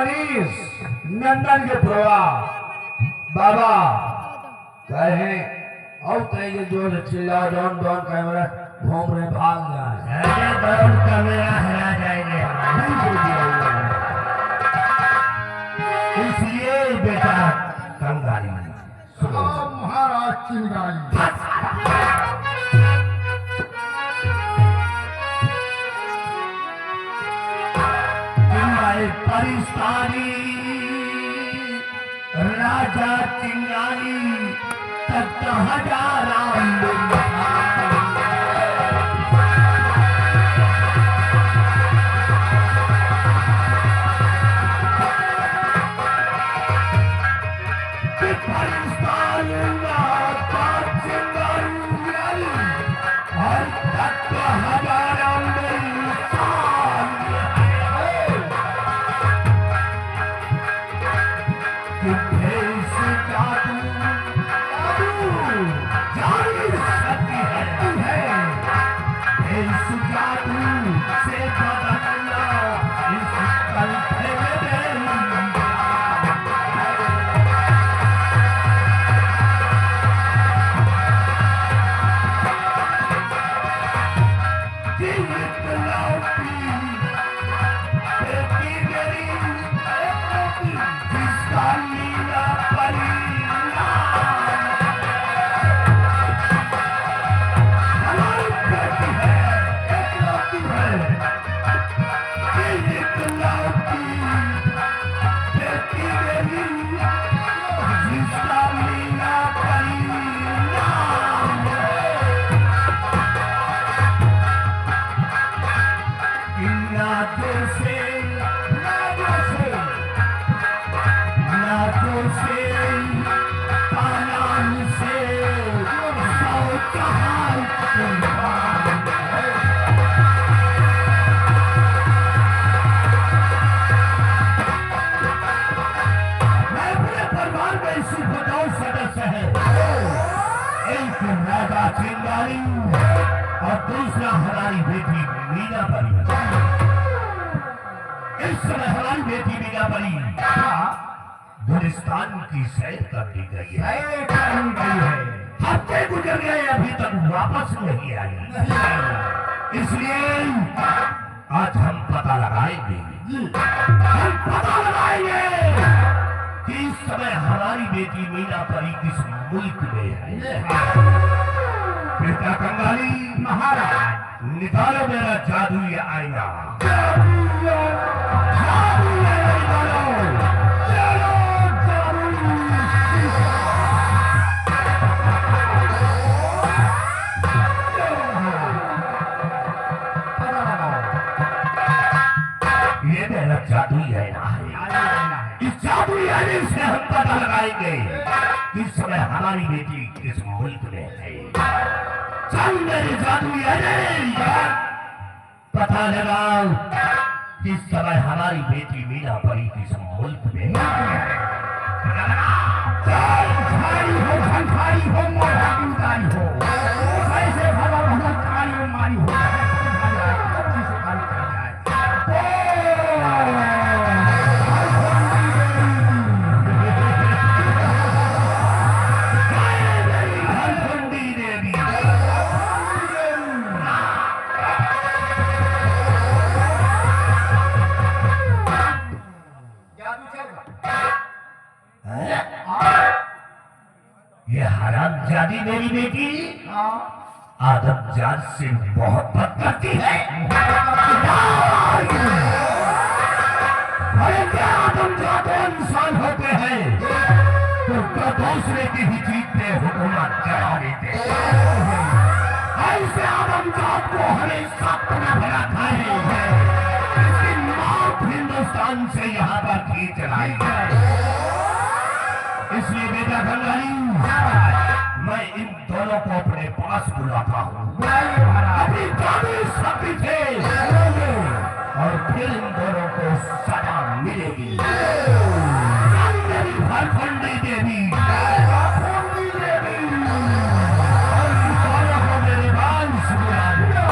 मनीष नंदन के प्रवा बाबा कहे और कहेंगे जोर चिल्ला डॉन डॉन कैमरा घूम रहे भाग जाए अरे डॉन कैमरा हरा जाएंगे इसलिए बेटा कंगाली महाराज चिंगारी परिस्तानी राजा चिंगारी तख्त हजाराम और दूसरा हमारी बेटी मीना परी। इस समय हमारी बेटी मीना परी गुलिस्तान की सैर करने गई है। हफ्ते गुजर गए अभी तक वापस नहीं आई। इसलिए आज हम पता लगाएंगे कि इस समय हमारी बेटी मीना परी किस मुल्क में है। बेटा कंगाली महाराज निकालो मेरा जादुई आईना। ये मेरा जादुई आईना है। इस जादुई आईने से हम पता लगाएंगे कि इस समय हमारी बेटी किस मुल्क में है। चल मेरी जादुई आईने पता लगाओ कि इस समय हमारी बेटी मीना परी किस मुल्क में है। झंखारी हो झंखारी हो मोहब्बतारी हो ऐसे भला भला काली मारी हो हरामजादी मेरी बेटी आदमजात से मोहब्बत करती है। अरे क्या आदमजात इंसान होते हैं तो दूसरे की ही जीत पे हुकूमत चला देते। ऐसे आदमजात को हमेशा अपना भरा खाए है। इसकी मौत हिंदुस्तान से यहाँ पर खींच लाई है। इसलिए बेटा कंगाली मैं इन दोनों को अपने पास बुलाता हूँ। अभी 24 शक्ति थे और फिर इन दोनों को सजा मिलेगी। मेरी भरखंडी देवी और इन दोनों को मेरे वंश बुला दो।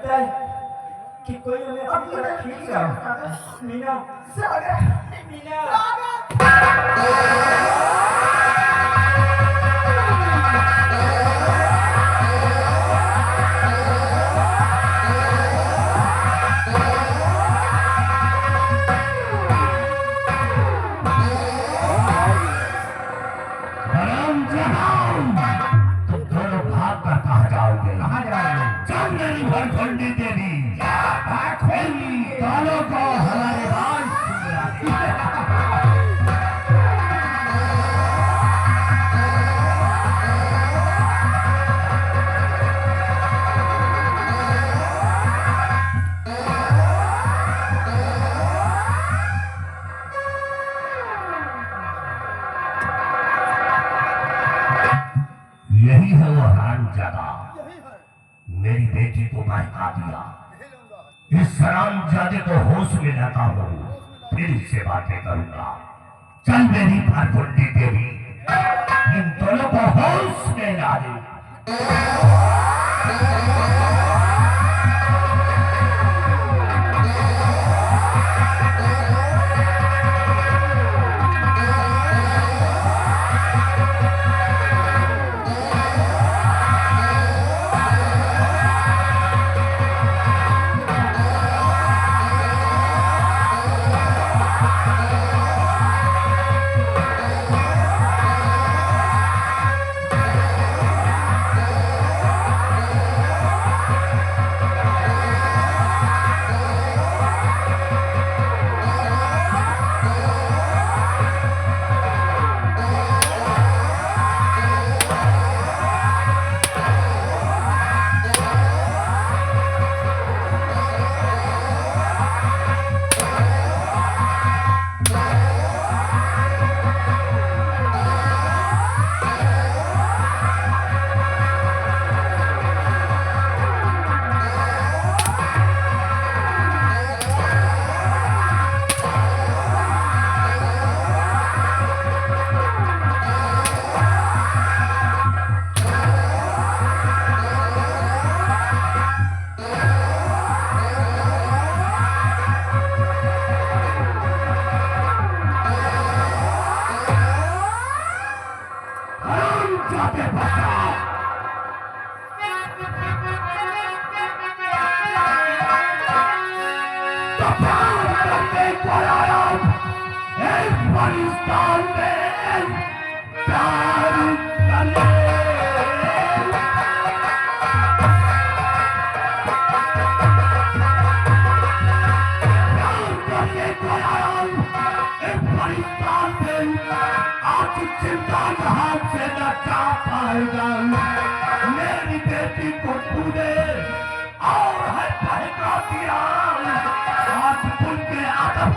लगता है कि कोई हमें अपनी तरफ खींच रहा है। मीना, मीना, तुम दोनों भाग कर कहाँ जाओगे? कहाँ जाओगे? चल मेरी भरखंडी देवी, इन दोनों को हमारे बाल यही है वो हरामजादा। मेरी बेटी को बहका दिया। इस हरामजादे को होश में लाता हूँ, फिर इससे बातें करूंगा। चल मेरी भरखंडी देवी, इन दोनों को होश में ला दे। मेरी बेटी को तूने और है बहका दिया। आज पुल के आदम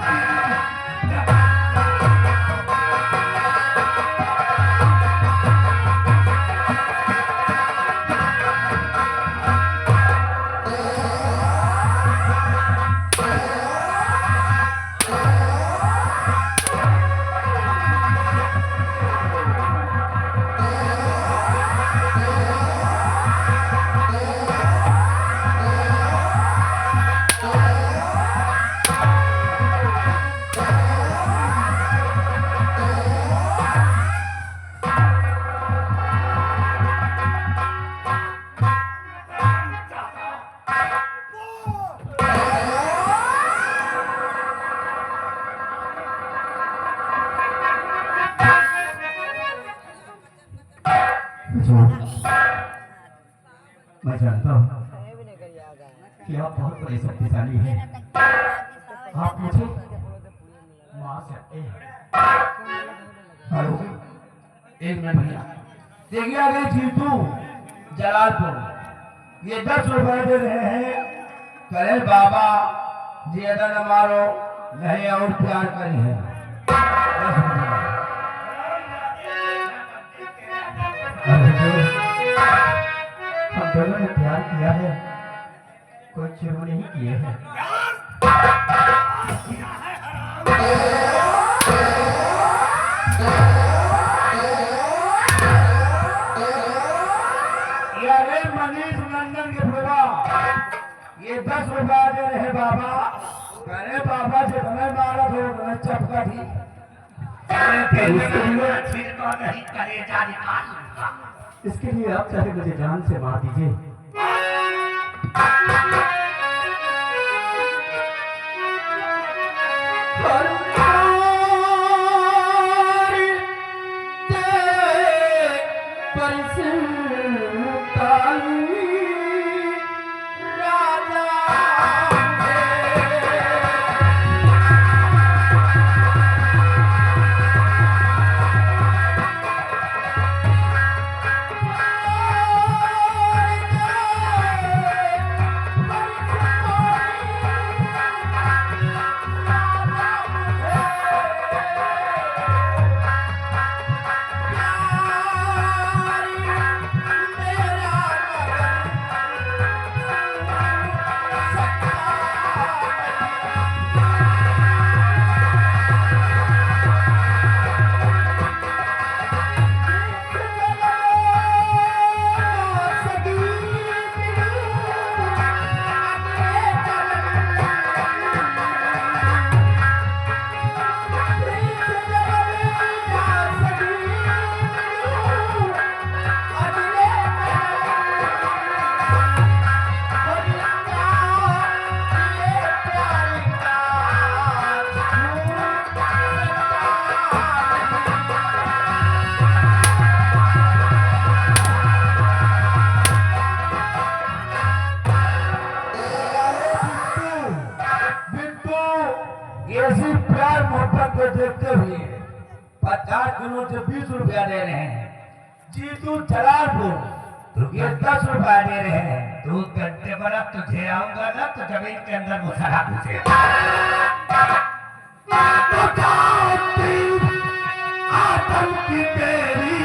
मैं जानता हूँ कि आप बहुत बड़े शक्तिशाली हैं। आप मुझे मार सकते हैं। हेलो, एक मिनट भैया। देखिए अगर जीतू जलालपुर ये 10 रुपए दे रहे हैं। करे बाबा ज्यादा न मारो, नहीं और प्यार करी है। 10 रुपए। हम दोनों ने प्यार किया है, कोई जुर्म नहीं किए हैं। मनीष नंदन के प्रभा मारा तो मैं चपका थी। छिड़को नहीं कलेजा निकाल लूंगा। इसके लिए आप चाहे मुझे जान से मार दीजिए। ऐसी प्यार मोहब्बत को देखते हुए 50 किलो से 20 रुपया दे रहे हैं। जीतू जलालपुर ये 10 रुपया दे रहे हैं। तू घंटे बरफ तुझे आऊंगा ना तो जमीन के अंदर घुसरा तुझे। आतंक की तेरी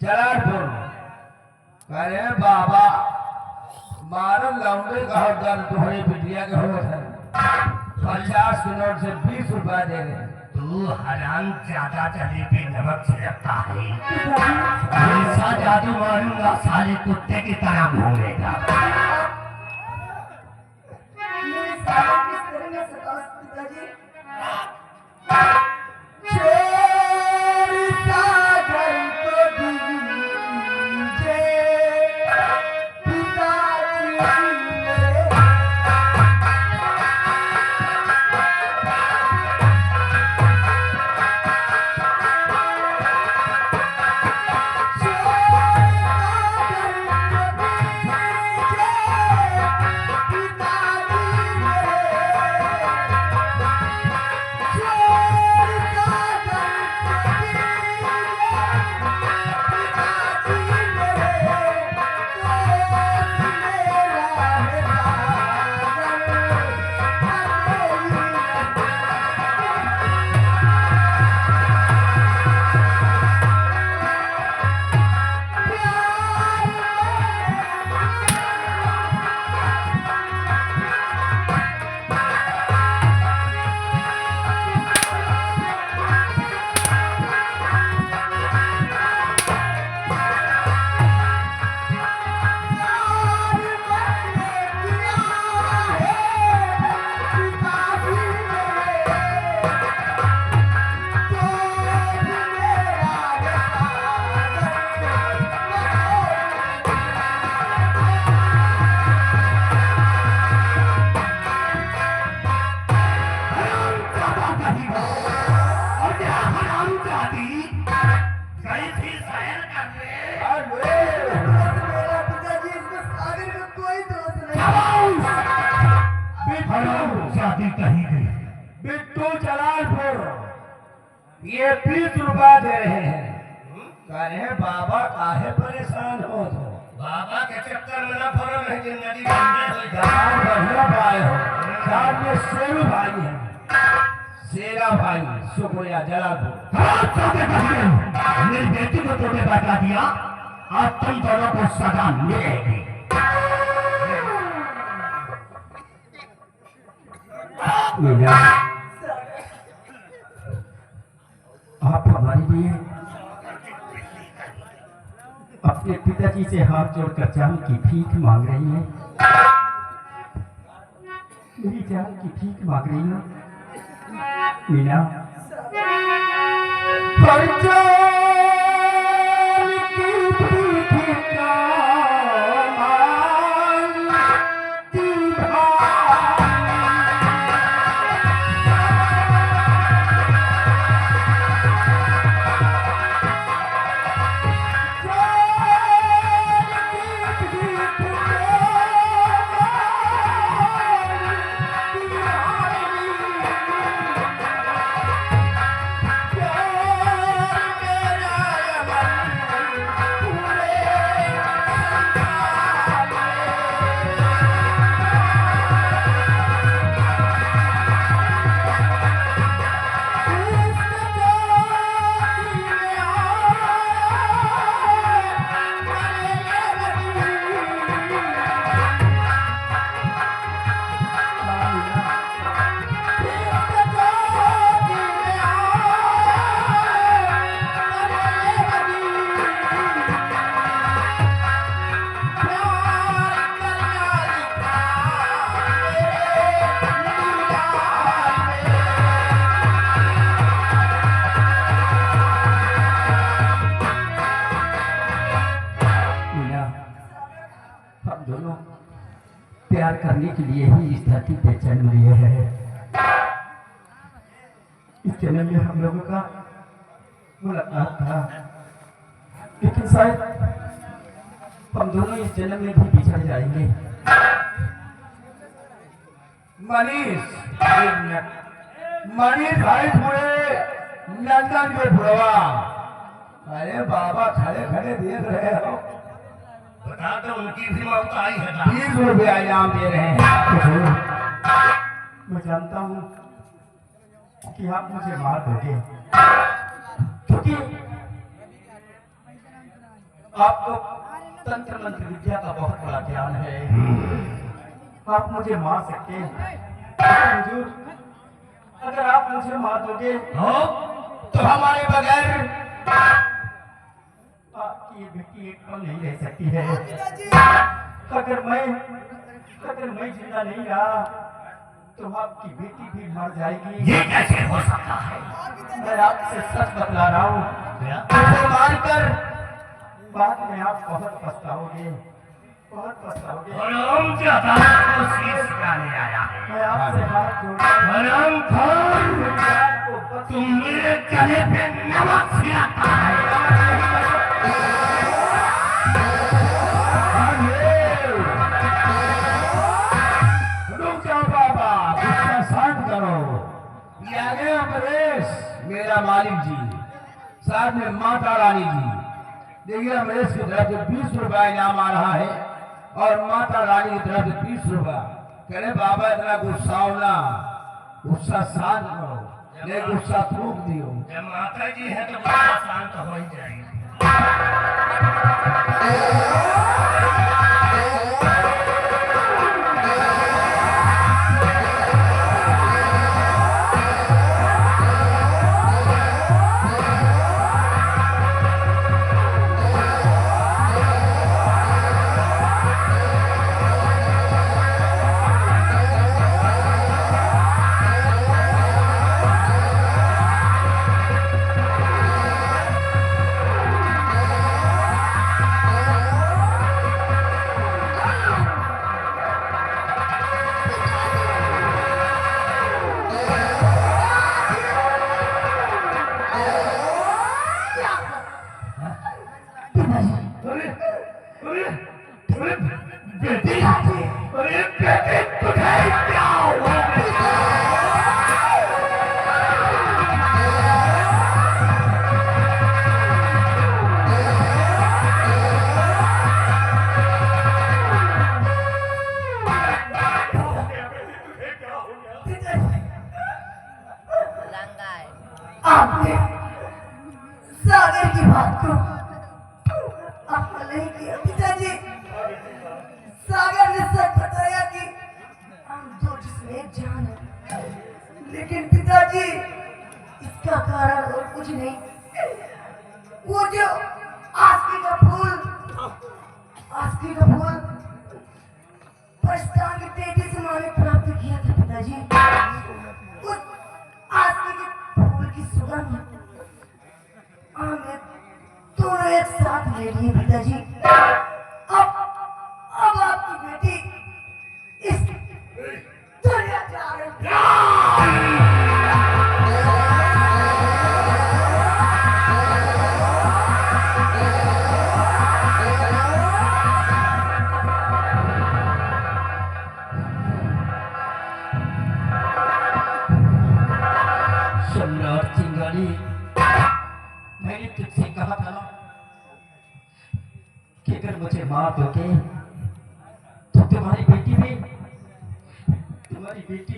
जलालपुर अरे बाबा मारन लौंडे का हकदार तुम्हारे बिटिया के हो है। 50 के नोट से 20 रुपया दे रहे। तू हराम ज्यादा जलेबी नमक छिड़कता है। ऐसा जादू मारूंगा साले कुत्ते की तरह घूमेगा। शादी कही गई। बिट्टू जलालपुर ये 20 रुपया दे रहे हैं। कह रहे हैं बाबा काहे परेशान हो तो बाबा के चक्कर में न पड़ो, नहीं जिंदगी गंदे हो जाए। जवान बढ़िया पाए हो। साथ में शेरू भाई है, शेरा भाई शुक्रिया जलालपुर। मेरी बेटी को तूने बता दिया, आज तुम दोनों को सजा मिलेगी। मीना, आप हमारे लिए अपने पिताजी से हाथ जोड़कर जान की भीख मांग रही हैं। मेरी जान की भीख मांग रही हैं मीना। पर जान की भीख का मांगती प्यार करने के लिए ही इस धरती पे जन्म लिए है। इस जन्म में हम लोगों का मुलाकात था, लेकिन शायद हम दोनों इस जन्म में भी बिछड़ जाएंगे। मनीष भाई पूरे लंदन के बुढ़वा। अरे बाबा खड़े खड़े देख रहे हो, बता दो उनकी भी मौत आई है। 20 रुपया इनाम दे रहे हैं। मैं जानता हूँ कि आप मुझे मार दोगे, क्योंकि आपको तंत्र मंत्र विद्या का बहुत बड़ा ज्ञान है। आप मुझे मार सकते हैं, लेकिन हुजूर, अगर आप मुझे मार दोगे तो हमारे बगैर आपकी ये बेटी एक पल नहीं रह सकती है। अगर मैं जिंदा नहीं रहा तो आपकी बेटी भी मर जाएगी। ये कैसे हो सकता है? मैं आपसे सच बतला रहा हूँ, मुझे मारकर बाद में आप बहुत पछताओगे, बहुत पछताओगे। हराम की अदालत को शीश सिखाने आया है। मैं आपसे हाथ जोड़ता हूँ, हराम खोर, आपको बस तुम मेरे गले पे नमक छिड़कता है। रुक जाओ बाबा, गुस्सा शांत करो। ये आ गए अमरेश, मेरा मालिक जी, साथ में माता रानी जी। देखिए अमरेश की तरफ से 20 रुपया इनाम आ रहा है और माता रानी की तरफ से 20 रुपया। कहे बाबा इतना गुस्सा होना, गुस्सा शांत करो, ये गुस्सा थूक दियो। जब माता जी है तो गुस्सा शांत हो ही जाएगा। आपने सागर की बात को आपने नहीं किया पिताजी। सागर ने सच बताया कि हम दो जिसमें एक जान है, लेकिन पिताजी इसका कारण और कुछ नहीं, वो जो आस्की का फूल प्रस्थान की तेजी से मैंने प्राप्त किया था पिताजी। उस आस्की के फूल की सुगंध हमने दोनों एक साथ ले लिए पिताजी। अब आपकी बेटी इस दुनिया जा रही है। सम्राट चिंगारी, मैंने तुझसे कहा था ना कि अगर मुझे मार दोगे तो तुम्हारी बेटी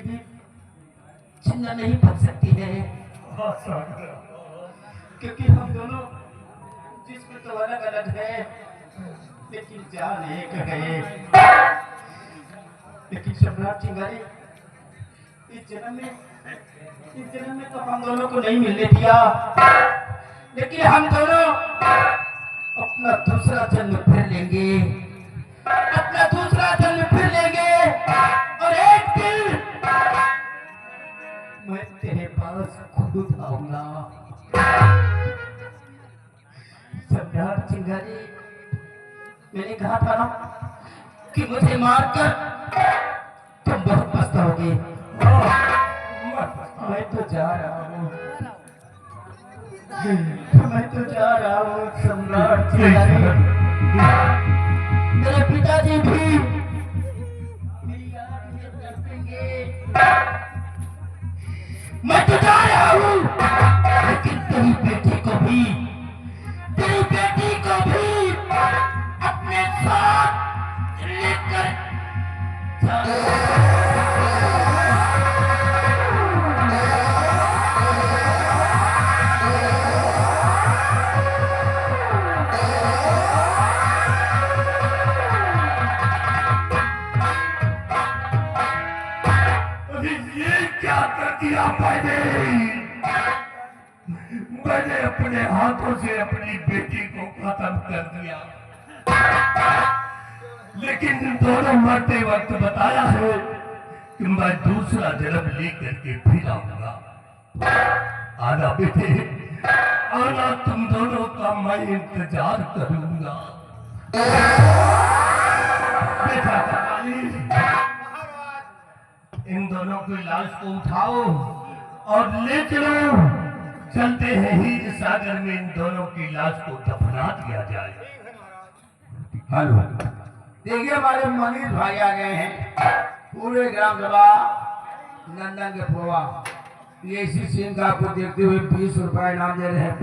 भी जिंदा नहीं बच सकती है, क्योंकि हम दोनों जिसमें तो अलग अलग है लेकिन जान एक है। लेकिन सम्राट चिंगारी, इस जन्म में तो हम दोनों को नहीं मिलने दिया, लेकिन हम दोनों अपना दूसरा जन्म फिर लेंगे, और एक दिन मैं तेरे पास खुद आऊंगा। सम्राट चिंगारी, मैंने कहा था ना कि मुझे मारकर तुम बहुत पछताओगे। मैं तो जा रहा हूँ सम्राट चिंगारी। मेरे पिताजी भी मेरी याद में तड़पेंगे। मैं तो जा रहा हूँ, लेकिन तेरी बेटी को भी अपने साथ लेकर मैंने अपने हाथों से अपनी बेटी को खत्म कर दिया, लेकिन दोनों मरते वक्त बताया है कि मैं दूसरा जन्म लेकर के फिर आऊंगा। आना बेटे, आना, तुम दोनों का मैं इंतजार करूंगा। बेटा कपाली, इन दोनों की लाश को उठाओ और ले चलो। चलते हैं हीर सागर में इन दोनों की लाश को दफना दिया जाए। हेलो, देखिए हमारे मनीष भाई आ गए हैं। पूरे ग्राम सभा नंदन के पोवा ये इसी सीन का आपको देखते हुए 20 रुपए इनाम दे रहे हैं।